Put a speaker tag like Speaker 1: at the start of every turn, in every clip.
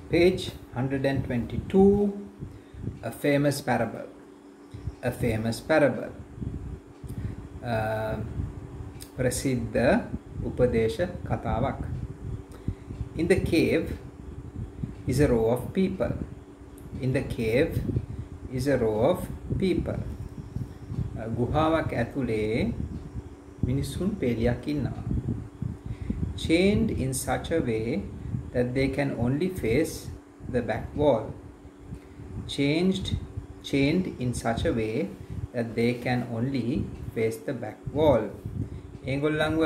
Speaker 1: Page 122, a famous parable. A famous parable. Prasiddha Upadesha Kathavak. In the cave is a row of people. In the cave is a row of people. ගුහාවක් ඇතුලේ මිනිසුන් පෙළියක් ඉන්නවා. Chained in such a way that they can only face the back wall. Chained in such a way that they can only face the back wall. ඒගොල්ලන්ව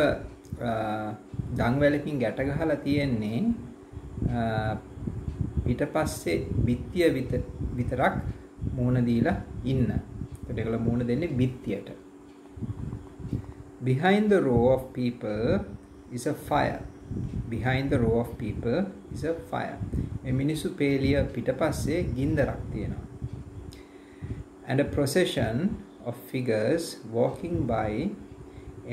Speaker 1: දන්වැලකින් ගැට ගහලා තියෙන්නේ පිටපස්සේ බිත්තිය විතරක් මූණ දීලා ඉන්න. ඒකට ඒගොල්ලෝ මූණ දෙන්නේ බිත්තියට. Behind the row of people is a fire. Behind the row of people is a fire. මේ මිනිස්සු පේලිය පිටපස්සේ ගින්දරක් තියෙනවා. And a procession of figures walking by,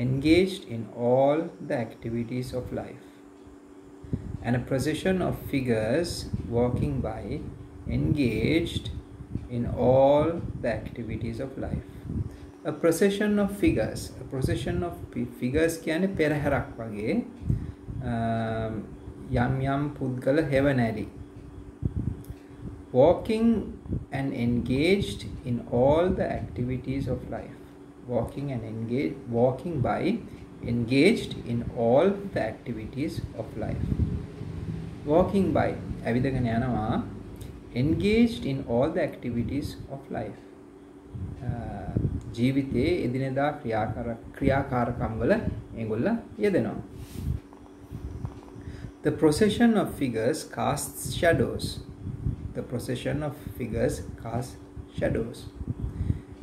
Speaker 1: engaged in all the activities of life. And a procession of figures walking by, engaged in all the activities of life. A procession of figures. A procession of figures කියන්නේ පෙරහැරක් වගේ යම් පුද්ගල හෙවණැලි. Walking and engaged in all the activities of life. Walking by, engaged in all the activities of life. Walking by, ඇවිදගෙන යනවා, engaged in all the activities of life. ජීවිතයේ එදිනෙදා ක්‍රියාකාරකම් වල ඒගොල්ල යෙදෙනවා. The procession of figures casts shadows. The procession of figures casts shadows.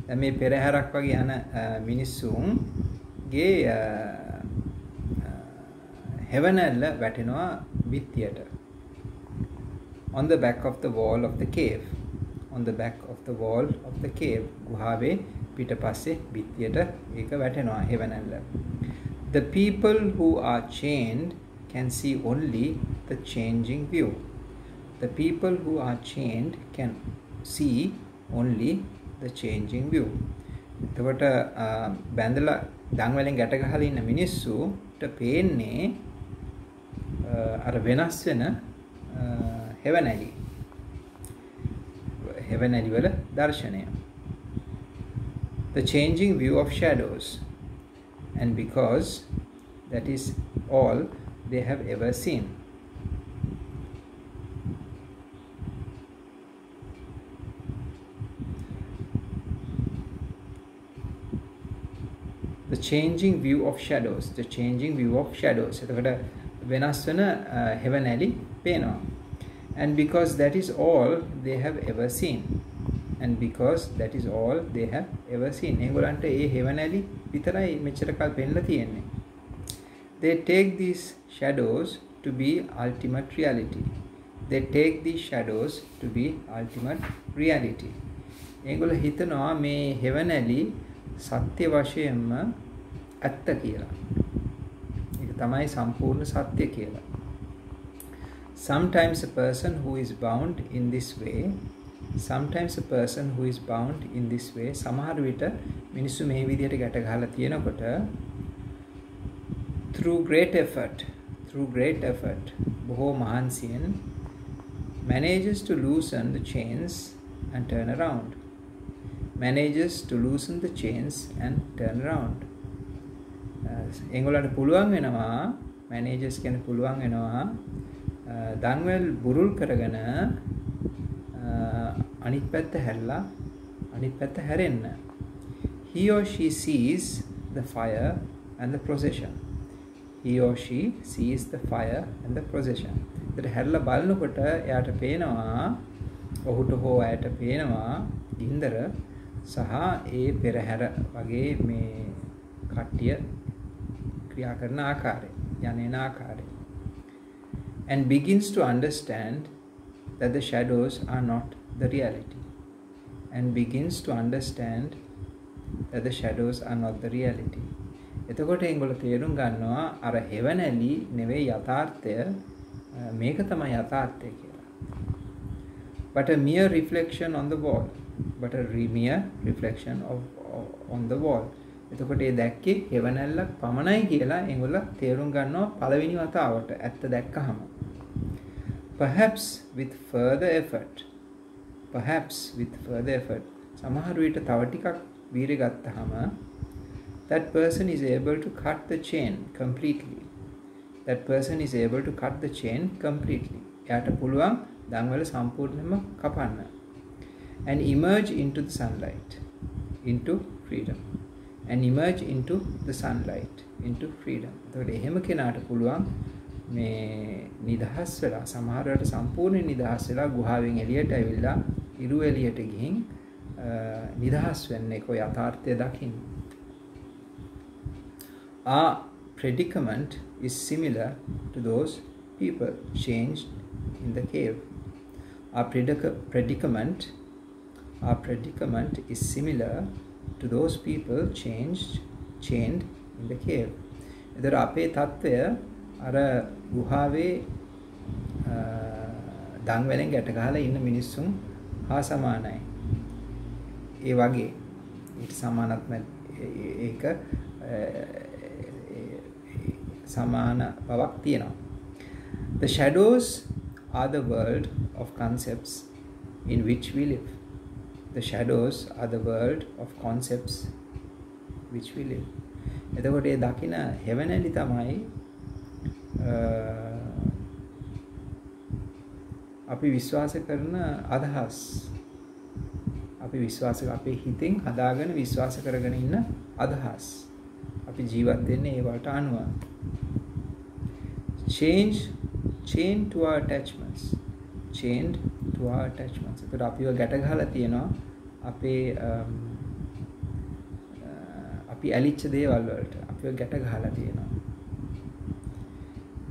Speaker 1: දැන් මේ පෙරහැරක් වගේ යන මිනිස්සුන්ගේ හෙවණැල්ල වැටෙනවා බිත්තියට. On the back of the wall of the cave. On the back of the wall of the cave. ගුහාවේ පිටපස්සේ බිත්තියට ඒක වැටෙනවා හෙවණැල්ල. The people who are chained can see only the changing view. The people who are chained can see only the changing view. එතකොට බැඳලා දන්වැලෙන් ගැට ගහලා ඉන්න මිනිස්සුට පේන්නේ අර වෙනස් වෙන හෙවණැලි වල දර්ශනය. The changing view of shadows. And because that is all they have ever seen. The changing view of shadows. The changing view of shadows. එතකොට වෙනස් වෙන හෙවණැලි පේනවා. And because that is all they have ever seen. And because that is all they have ever seen. ඒගොල්ලන්ට ඒ හෙවණැලි විතරයි මෙච්චර කල් පෙන්නලා තියෙන්නේ. They take these shadows to be ultimate reality. They take these shadows to be ultimate reality. ඒගොල්ලෝ හිතනවා මේ හෙවණැලි සත්‍ය වශයෙන්ම ඇත්ත කියලා. ඒක තමයි සම්පූර්ණ සත්‍ය කියලා. Sometimes a person who is bound in this way, සමහර විට මිනිස්සු මේ විදිහට ගැට ගහලා තියෙනකොට through great effort බොහෝ මහන්සියෙන් manages to loosen the chains and turn around. එංගොල්ලන්ට පුළුවන් වෙනවා managers කියන්නේ පුළුවන් වෙනවා දන්වැල් බුරුල් කරගෙන අනිත් පැත්ත හැරෙන්න. He or she sees the fire and the procession. ඒකට හැරලා බලනකොට එයාට පේනවා ඔහුට හෝ ඇයට පේනවා ගින්දර සහ ඒ පෙරහැර වගේ මේ කට්ටිය ක්‍රියා කරන ආකාරය, යන්නේන ආකාරය. And begins to understand that the shadows are not the reality. එතකොට ඒගොල්ලෝ තේරුම් ගන්නවා අර හෙවණැලි නෙවෙයි යථාර්ථය, මේක තමයි යථාර්ථය කියලා. but a mere reflection on the wall. But a mere reflection on the wall. එතකොට ඒ දැක්කේ හෙවණැල්ලක් පමණයි කියලා ඒගොල්ලෝ තේරුම් ගන්නවා පළවෙනි වතාවට ඇත්ත දැක්කහම. Perhaps with further effort. සමහර විට තව ටිකක් වීර්ය ගත්තාම that person is able to cut the chain completely. එයාට පුළුවන් දන්වැල සම්පූර්ණයෙන්ම කපන්න. And emerge into the sunlight, into freedom. එතකොට එහෙම කෙනාට පුළුවන් මේ නිදහස් වෙලා සමහරවට සම්පූර්ණ නිදහස් වෙලා ගුහාවෙන් එළියට ඇවිල්ලා ඉරු එළියට ගිහින් නිදහස් වෙන්න ඒක යථාර්ථය දකින්න. Our predicament is similar to those people changed in the cave. Our predicament is similar to those people chained in the cave. එතකොට අපේ தত্ত্বය අර ගුහාවේ දන්වැලෙන් ගැට ගහලා ඉන්න මිනිස්සුන් හා සමානයි. ඒ වගේ ඊට සමානත්ම ඒක සමාන බවක් තියෙනවා. The shadows are the world of concepts in which we live. එතකොට ඒ දකින හෙවණැලි තමයි අපි විශ්වාස කරන අදහස්. අපේ හිතෙන් හදාගෙන විශ්වාස කරගෙන ඉන්න අදහස්. අපි ජීවත් වෙන්නේ ඒ වලට අනුව. Chained to our attachments. එතකොට අපිව ගැට ගහලා තියෙනවා අපි ඇලිච්ච දේවල් වලට අපිව ගැට ගහලා තියෙනවා.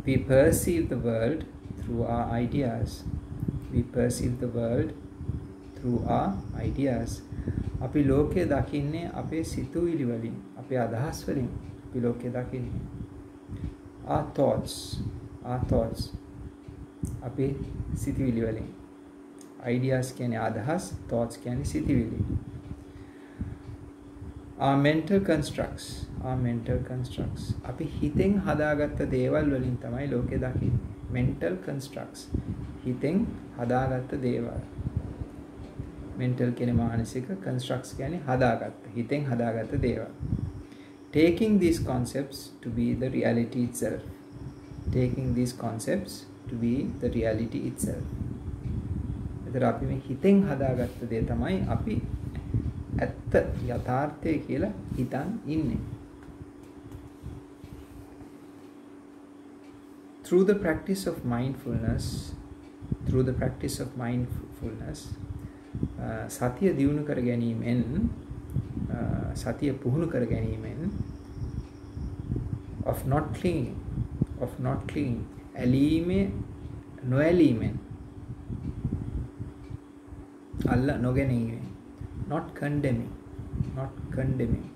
Speaker 1: We perceive the world through our ideas. අපි ලෝකය දකින්නේ අපේ සිතුවිලි වලින්, අපේ අදහස් වලින් අපි ලෝකය දකින්නේ. Our thoughts. අපේ සිතුවිලි වලින්. Ideas කියන්නේ අදහස්, thoughts කියන්නේ සිතුවිලි. Our mental constructs. අපි හිතෙන් හදාගත්ත දේවල් වලින් තමයි ලෝකය දකින්නේ. Mental constructs. හිතෙන් හදාගත්ත දේවල්. Mental කියන්නේ මානසික, constructs කියන්නේ හදාගත්ත, හිතෙන් හදාගත්ත දේවල්. Taking these concepts to be the reality itself. එතකොට අපි මේ හිතෙන් හදාගත්ත දේ තමයි අපි ඇත්ත යථාර්ථය කියලා හිතන් ඉන්නේ. Through the practice of mindfulness, සතිය දියුණු කර ගැනීමෙන්, සතිය පුහුණු කර ගැනීමෙන්, of not clinging, නොඇලීමෙන්, අල්ල නොගැනීමෙන්, not condemning,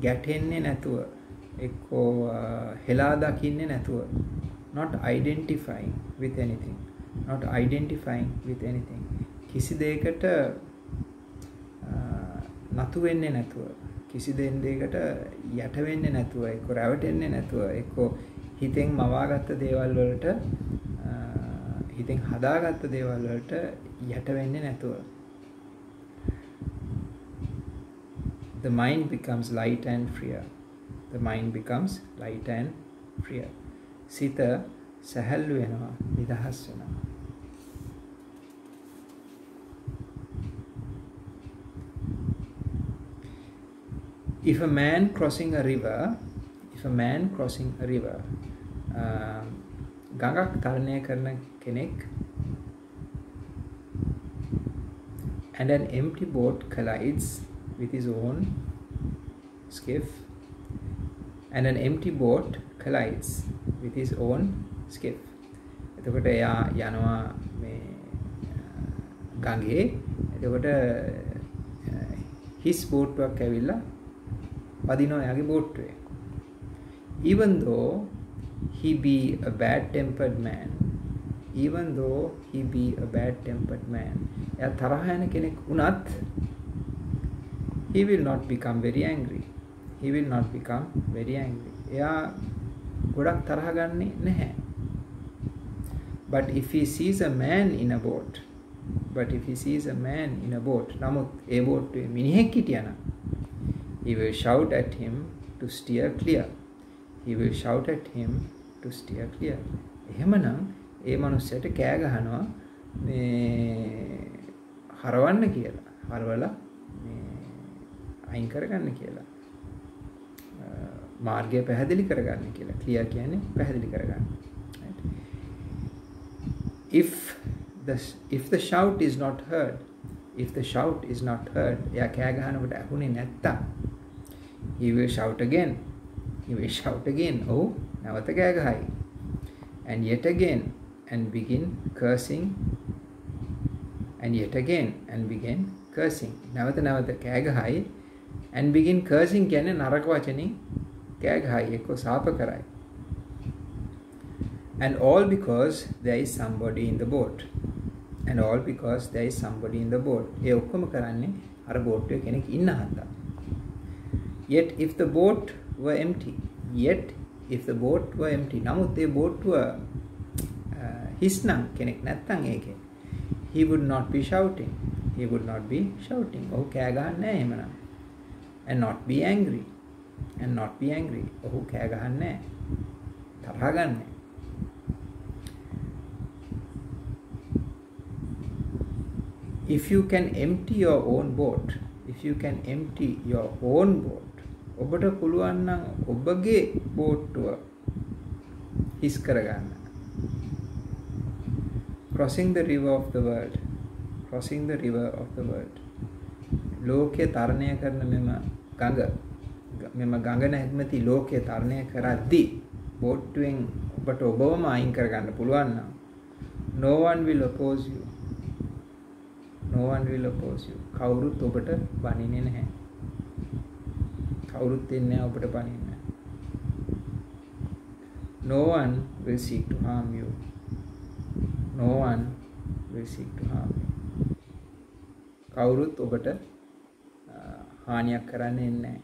Speaker 1: ගැටෙන්නේ නැතුව, එක්කෝ හෙලා දකින්නේ නැතුව, not identifying with anything, කිසි දෙයකට නතු වෙන්නේ නැතුව, කිසි දෙයකට යට වෙන්නේ නැතුව, එක්ක රැවටෙන්නේ නැතුව, එක්ක හිතෙන් මවාගත්ත දේවල් වලට, හිතෙන් හදාගත්ත දේවල් වලට යට වෙන්නේ නැතුව. The mind becomes light and freer. සිත සැහැල්ලු වෙනවා, නිදහස් වෙනවා. If a man crossing a river, ගඟක් තරණය කරන කෙනෙක්, and an empty boat collides with his own skiff, එතකොට එයා යනවා මේ ගඟේ, එතකොට his බෝට්ටුවක් ඇවිල්ලා වදිනවා එයාගේ බෝට්ටුවේ. Even though he be a bad-tempered man, even though he be a bad-tempered man. එයා තරහ යන කෙනෙක් වුණත් he will not become very angry. He will not become very angry. එයා ගොඩක් තරහ ගන්නේ නැහැ. But if he sees a man in a boat, නමුත් ඒ බෝට්ටුවේ මිනිහෙක් හිටියා නම් he will shout at him to steer clear. එහෙමනම් ඒ මනුස්සයට කෑ ගහනවා මේ හරවන්න කියලා. හරවලා මේ අයින් කරගන්න කියලා. මාර්ගය පැහැදිලි කරගන්න කියලා. ක්ලියර් කියන්නේ පැහැදිලි කරගන්න. If the shout is not heard, එයා කෑ ගහනකොට ඇහුනේ නැත්තම් he will shout again. ඔව් නැවත කෑ ගහයි. And yet again and begin cursing. නැවත කෑ ගහයි. And begin cursing කියන්නේ නරක වචනින් කෑ ගහයි එක්ක සාප කරයි. And all because there is somebody in the boat. ඒ ඔක්කොම කරන්නේ අර බෝට්ටුවේ කෙනෙක් ඉන්න හන්දා. Yet if the boat were empty. නමුත් ඒ බෝට්ටුව හිස් නම් කෙනෙක් නැත්තම් ඒකේ. He would not be shouting. ඔහු කෑ ගහන්නේ නැහැ එහෙමනම්. And not be angry. ඔහු කෑ ගහන්නේ නැහැ. තරහ ගන්නෑ. If you can empty your own boat, ඔබට පුළුවන් නම් ඔබගේ බෝට්ටුව හිස් කරගන්න. Crossing the river of the world. ලෝකයේ තරණය කරන මෙම ගඟ නැත්මැති ලෝකයේ තරණය කරද්දී බෝට්ටුවෙන් ඔබට ඔබවම අයින් කරගන්න පුළුවන් නම් no one will oppose you. කවුරුත් ඔබට බනින්නේ නැහැ. කවුරුත් එන්නේ ඔබට බනින්නේ නැහැ. No one will seek to harm you. කවුරුත් ඔබට හානියක් කරන්නේ නැහැ.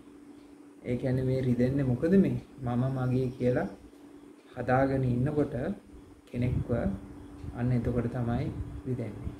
Speaker 1: ඒ කියන්නේ මේ රිදෙන්නේ මොකද මේ මම මගේ කියලා හදාගෙන ඉන්නකොට කෙනෙක්ව අන්න එතකොට තමයි රිදෙන්නේ.